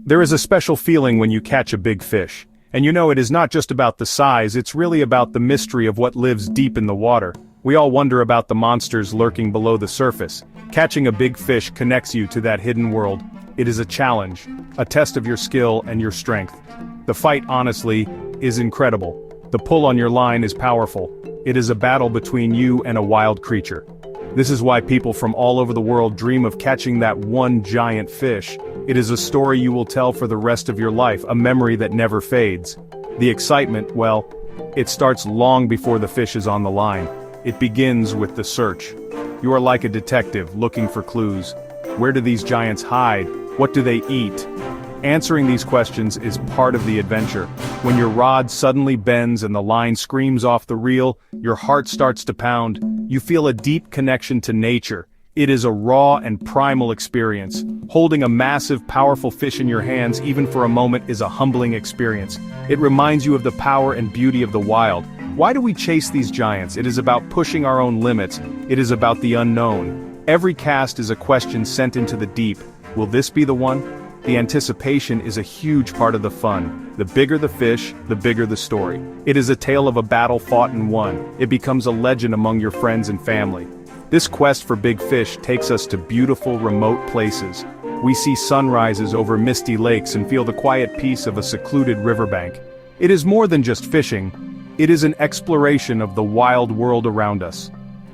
There is a special feeling when you catch a big fish. And you know it is not just about the size, it's really about the mystery of what lives deep in the water. We all wonder about the monsters lurking below the surface. Catching a big fish connects you to that hidden world. It is a challenge, a test of your skill and your strength. The fight, honestly, is incredible. The pull on your line is powerful. It is a battle between you and a wild creature. This is why people from all over the world dream of catching that one giant fish. It is a story you will tell for the rest of your life, a memory that never fades. The excitement, well, it starts long before the fish is on the line. It begins with the search. You are like a detective looking for clues. Where do these giants hide? What do they eat? Answering these questions is part of the adventure. When your rod suddenly bends and the line screams off the reel, your heart starts to pound. You feel a deep connection to nature. It is a raw and primal experience. Holding a massive, powerful fish in your hands, even for a moment, is a humbling experience. It reminds you of the power and beauty of the wild. Why do we chase these giants? It is about pushing our own limits. It is about the unknown. Every cast is a question sent into the deep. Will this be the one? The anticipation is a huge part of the fun. The bigger the fish, the bigger the story. It is a tale of a battle fought and won. It becomes a legend among your friends and family. This quest for big fish takes us to beautiful, remote places. We see sunrises over misty lakes and feel the quiet peace of a secluded riverbank. It is more than just fishing. It is an exploration of the wild world around us.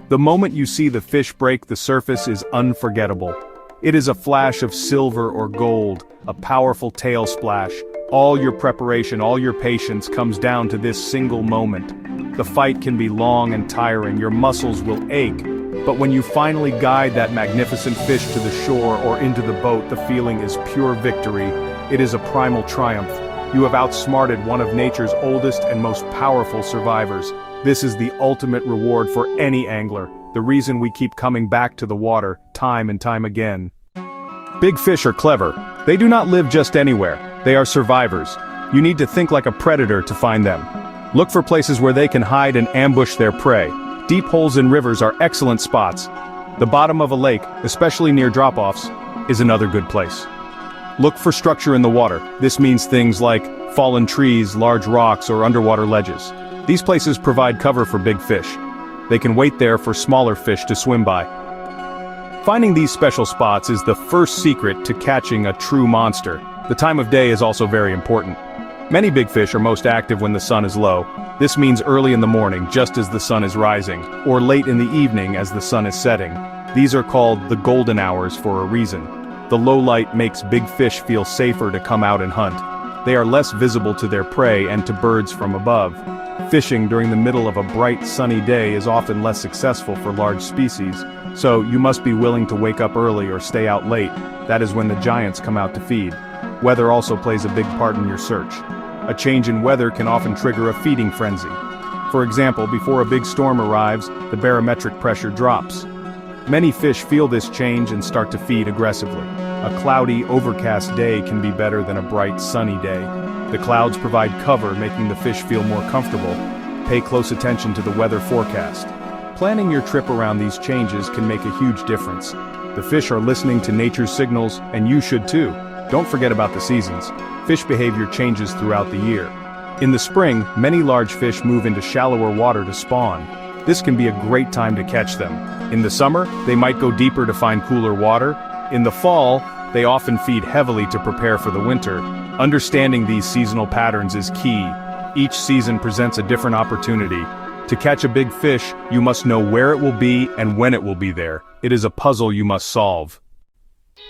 The moment you see the fish break the surface is unforgettable. It is a flash of silver or gold, a powerful tail splash. All your preparation, all your patience comes down to this single moment. The fight can be long and tiring, your muscles will ache, but when you finally guide that magnificent fish to the shore or into the boat, the feeling is pure victory. It is a primal triumph. You have outsmarted one of nature's oldest and most powerful survivors. This is the ultimate reward for any angler, the reason we keep coming back to the water, time and time again. Big fish are clever. They do not live just anywhere. They are survivors. You need to think like a predator to find them. Look for places where they can hide and ambush their prey. Deep holes in rivers are excellent spots. The bottom of a lake, especially near drop-offs, is another good place. Look for structure in the water. This means things like fallen trees, large rocks, or underwater ledges. These places provide cover for big fish. They can wait there for smaller fish to swim by. Finding these special spots is the first secret to catching a true monster. The time of day is also very important. Many big fish are most active when the sun is low. This means early in the morning, just as the sun is rising, or late in the evening as the sun is setting. These are called the golden hours for a reason. The low light makes big fish feel safer to come out and hunt. They are less visible to their prey and to birds from above. Fishing during the middle of a bright, sunny day is often less successful for large species, so you must be willing to wake up early or stay out late. That is when the giants come out to feed. Weather also plays a big part in your search. A change in weather can often trigger a feeding frenzy. For example, before a big storm arrives, the barometric pressure drops. Many fish feel this change and start to feed aggressively. A cloudy, overcast day can be better than a bright, sunny day. The clouds provide cover, making the fish feel more comfortable. Pay close attention to the weather forecast. Planning your trip around these changes can make a huge difference. The fish are listening to nature's signals, and you should too. Don't forget about the seasons. Fish behavior changes throughout the year. In the spring, many large fish move into shallower water to spawn. This can be a great time to catch them. In the summer, they might go deeper to find cooler water. In the fall, they often feed heavily to prepare for the winter. Understanding these seasonal patterns is key. Each season presents a different opportunity. To catch a big fish, you must know where it will be and when it will be there. It is a puzzle you must solve.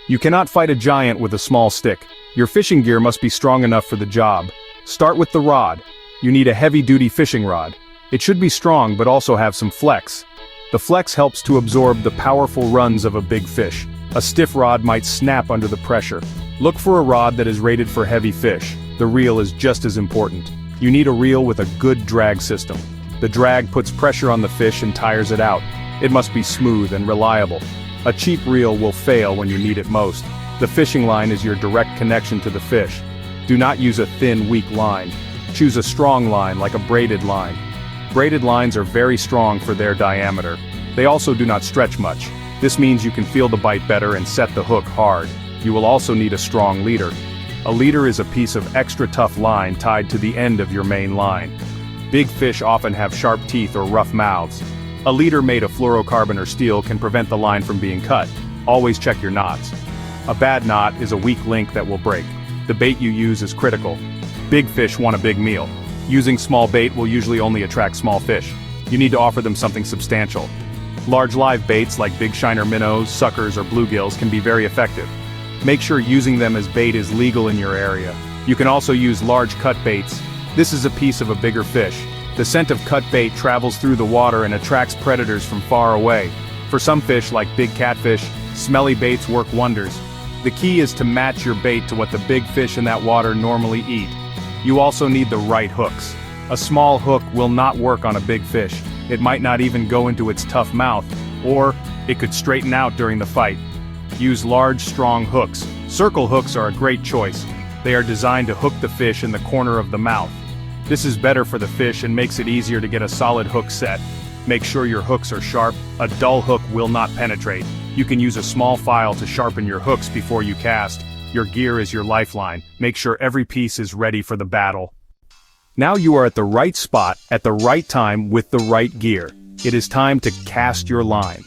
You cannot fight a giant with a small stick. Your fishing gear must be strong enough for the job. Start with the rod. You need a heavy-duty fishing rod. It should be strong but also have some flex. The flex helps to absorb the powerful runs of a big fish. A stiff rod might snap under the pressure. Look for a rod that is rated for heavy fish. The reel is just as important. You need a reel with a good drag system. The drag puts pressure on the fish and tires it out. It must be smooth and reliable. A cheap reel will fail when you need it most. The fishing line is your direct connection to the fish. Do not use a thin, weak line. Choose a strong line, like a braided line. Braided lines are very strong for their diameter. They also do not stretch much. This means you can feel the bite better and set the hook hard. You will also need a strong leader. A leader is a piece of extra tough line tied to the end of your main line. Big fish often have sharp teeth or rough mouths. A leader made of fluorocarbon or steel can prevent the line from being cut. Always check your knots. A bad knot is a weak link that will break. The bait you use is critical. Big fish want a big meal. Using small bait will usually only attract small fish. You need to offer them something substantial. Large live baits like big shiner minnows, suckers, or bluegills can be very effective. Make sure using them as bait is legal in your area. You can also use large cut baits. This is a piece of a bigger fish. The scent of cut bait travels through the water and attracts predators from far away. For some fish like big catfish, smelly baits work wonders. The key is to match your bait to what the big fish in that water normally eat. You also need the right hooks. A small hook will not work on a big fish. It might not even go into its tough mouth, or it could straighten out during the fight. Use large, strong hooks. Circle hooks are a great choice. They are designed to hook the fish in the corner of the mouth. This is better for the fish and makes it easier to get a solid hook set. Make sure your hooks are sharp. A dull hook will not penetrate. You can use a small file to sharpen your hooks before you cast. Your gear is your lifeline. Make sure every piece is ready for the battle. Now you are at the right spot, at the right time, with the right gear. It is time to cast your line.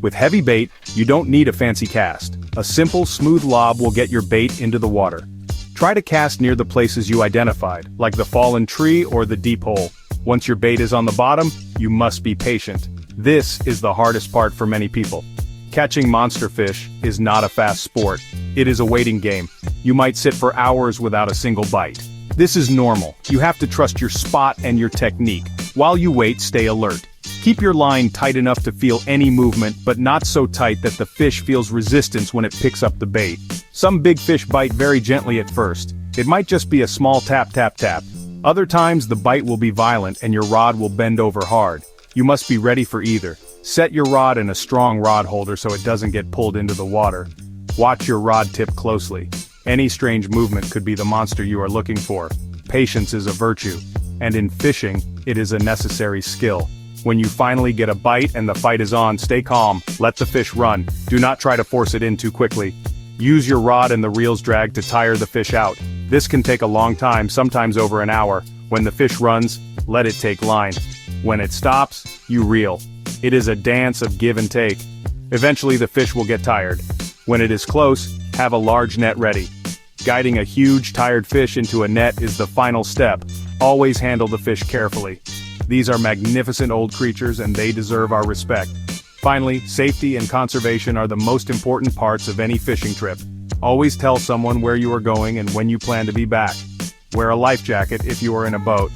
With heavy bait, you don't need a fancy cast. A simple, smooth lob will get your bait into the water. Try to cast near the places you identified, like the fallen tree or the deep hole. Once your bait is on the bottom, you must be patient. This is the hardest part for many people. Catching monster fish is not a fast sport. It is a waiting game. You might sit for hours without a single bite. This is normal. You have to trust your spot and your technique. While you wait, stay alert. Keep your line tight enough to feel any movement, but not so tight that the fish feels resistance when it picks up the bait. Some big fish bite very gently at first. It might just be a small tap tap tap. Other times the bite will be violent and your rod will bend over hard. You must be ready for either. Set your rod in a strong rod holder so it doesn't get pulled into the water. Watch your rod tip closely. Any strange movement could be the monster you are looking for. Patience is a virtue, and in fishing, it is a necessary skill. When you finally get a bite and the fight is on, stay calm, let the fish run. Do not try to force it in too quickly. Use your rod and the reel's drag to tire the fish out. This can take a long time, sometimes over an hour. When the fish runs, let it take line. When it stops, you reel. It is a dance of give and take. Eventually the fish will get tired. When it is close, have a large net ready. Guiding a huge, tired fish into a net is the final step. Always handle the fish carefully. These are magnificent old creatures and they deserve our respect. Finally, safety and conservation are the most important parts of any fishing trip. Always tell someone where you are going and when you plan to be back. Wear a life jacket if you are in a boat.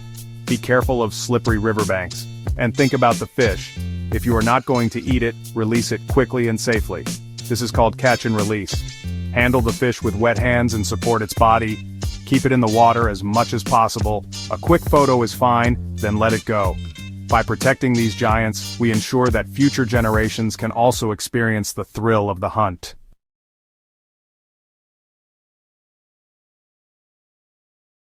Be careful of slippery riverbanks. And think about the fish. If you are not going to eat it, release it quickly and safely. This is called catch and release. Handle the fish with wet hands and support its body. Keep it in the water as much as possible. A quick photo is fine, then let it go. By protecting these giants, we ensure that future generations can also experience the thrill of the hunt.